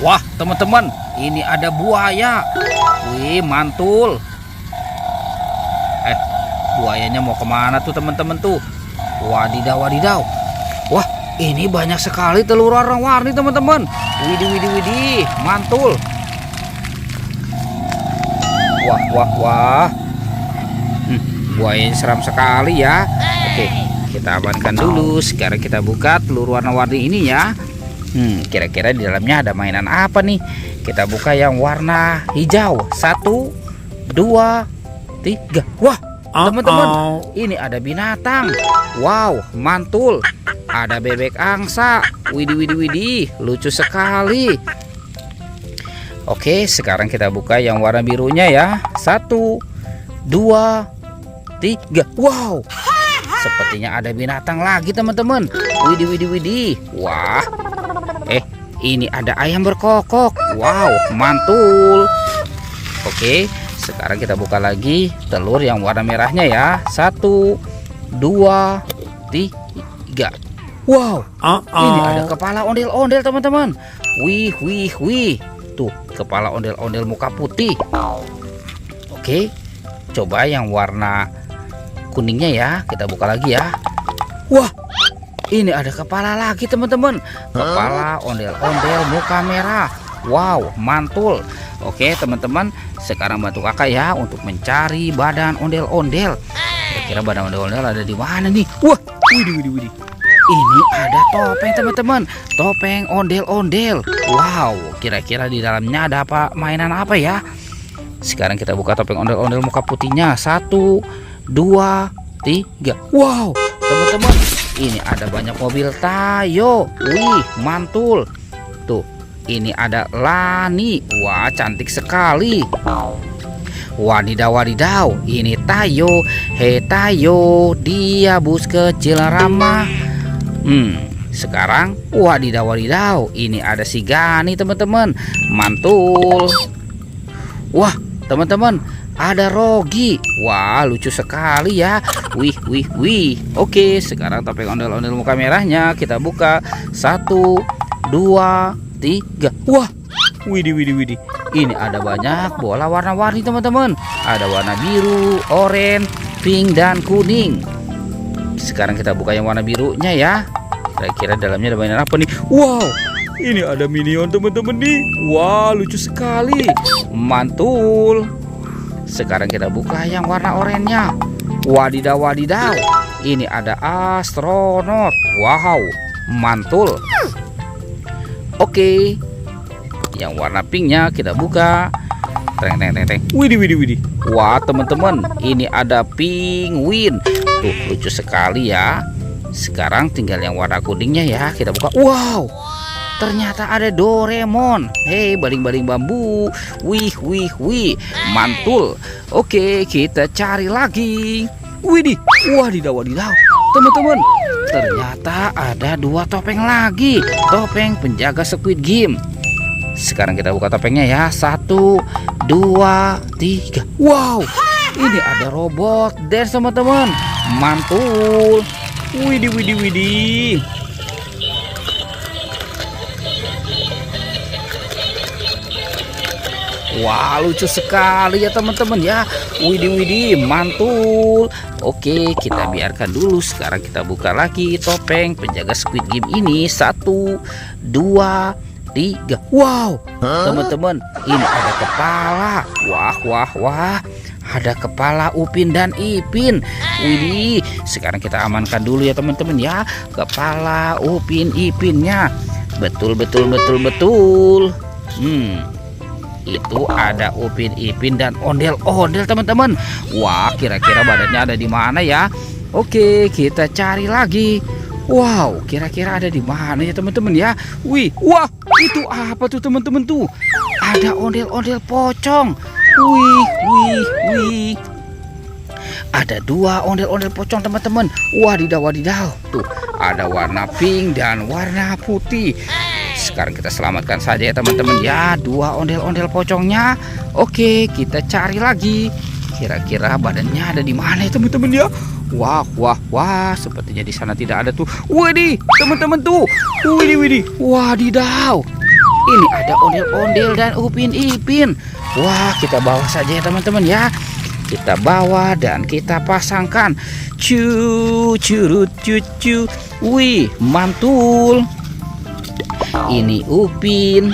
Wah, teman-teman, ini ada buaya. Wih, mantul. Buayanya mau kemana tuh teman-teman tuh? Wadidaw, wadidaw. Wah, ini banyak sekali telur warna-warni teman-teman. Widih, widih, widih, mantul. Wah, wah, wah. Buayanya seram sekali ya. Oke, kita amankan dulu. Sekarang kita buka telur warna-warni ini ya. Kira-kira di dalamnya ada mainan apa nih? Kita buka yang warna hijau. 1, 2, 3. Wah, teman-teman, ini ada binatang. Wow, mantul. Ada bebek angsa. Widih, widih, widih, lucu sekali. Oke, sekarang kita buka yang warna birunya ya. 1, 2, 3. Wow, sepertinya ada binatang lagi teman-teman. Widih, widih, widih. Wah, ini ada ayam berkokok. Wow, mantul. Oke, sekarang kita buka lagi telur yang warna merahnya ya. 1, 2, 3. Wow, ini ada kepala ondel-ondel teman-teman. Wih, wih, wih. Tuh, kepala ondel-ondel muka putih. Oke, coba yang warna kuningnya ya. Kita buka lagi ya. Wah, ini ada kepala lagi teman-teman. Kepala ondel-ondel muka merah. Wow, mantul. Oke teman-teman, sekarang bantu kakak ya untuk mencari badan ondel-ondel. Kira-kira badan ondel-ondel ada di mana nih? Wah, widih, widih, widih. Ini ada topeng teman-teman. Topeng ondel-ondel. Wow, kira-kira di dalamnya ada apa? Mainan apa ya? Sekarang kita buka topeng ondel-ondel muka putihnya. 1, 2, 3. Wow, teman-teman, ini ada banyak mobil Tayo. Wih, mantul. Tuh, ini ada Lani. Wah, cantik sekali. Wadidaw, wadidaw, ini Tayo. Hei Tayo, dia bus kecil ramah. Sekarang wadidaw, wadidaw, ini ada si Gani teman-teman. Mantul. Wah, teman-teman, ada Rogi. Wah, lucu sekali ya. Wih, wih, wih. Oke, sekarang topeng ondel-ondel muka merahnya kita buka. 1, 2, 3. Wah, widih, widih, widih. Ini ada banyak bola warna-warni teman-teman. Ada warna biru, oranye, pink, dan kuning. Sekarang kita buka yang warna birunya ya. Kira-kira dalamnya ada mainan apa nih? Wow, ini ada minion teman-teman nih. Wah, lucu sekali. Mantul. Sekarang kita buka yang warna oranye. Wadidaw, wadidaw, ini ada astronot. Wow, mantul. Oke, yang warna pinknya kita buka. Teng, teng, teng, teng. Widih, widih, widih. Wah, teman-teman, ini ada penguin. Tuh, lucu sekali ya. Sekarang tinggal yang warna kuningnya ya. Kita buka. Wow, ternyata ada Doraemon. Hei, baling-baling bambu. Wih, wih, wih, mantul. Oke, kita cari lagi. Widih, wadidaw, wadidaw, teman-teman, ternyata ada 2 topeng lagi. Topeng penjaga Squid Game. Sekarang kita buka topengnya ya. 1, 2, 3. Wow, ini ada robot dance teman-teman. Mantul. Widih, widih, widih. Wah, lucu sekali ya teman-teman ya. Widih, widih, mantul. Oke, kita biarkan dulu. Sekarang kita buka lagi topeng penjaga Squid Game ini. 1, 2, 3. Wow, teman-teman, ini ada kepala. Wah, wah, wah, ada kepala Upin dan Ipin. Widih, sekarang kita amankan dulu ya teman-teman ya. Kepala Upin Ipinnya. Betul, betul, betul, betul. Itu ada Upin Ipin dan ondel-ondel teman-teman. Wah, kira-kira badannya ada di mana ya? Oke, kita cari lagi. Wow, kira-kira ada di mana ya teman-teman ya? Wih, wah, itu apa tuh teman-teman tuh? Ada ondel-ondel pocong. Wih, wih, wih. Ada 2 ondel-ondel pocong teman-teman. Wadidaw, wadidaw. Tuh, ada warna pink dan warna putih. Sekarang kita selamatkan saja ya teman-teman ya 2 ondel-ondel pocongnya. Oke, kita cari lagi. Kira-kira badannya ada di mana ya teman-teman ya? Wah, wah, wah, sepertinya di sana tidak ada tuh. Widih, teman-teman tuh. Widih, widih. Wadidaw. Ini ada ondel-ondel dan Upin Ipin. Wah, kita bawa saja ya teman-teman ya. Kita bawa dan kita pasangkan. Curut cucu. Wih, mantul. Ini Upin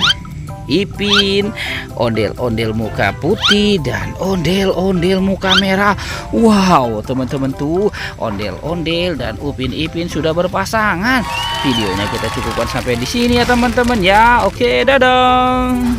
Ipin, ondel-ondel muka putih dan ondel-ondel muka merah. Wow, teman-teman tuh, ondel-ondel dan Upin Ipin sudah berpasangan. Videonya kita cukupkan sampai di sini ya teman-teman ya. Oke, dadah.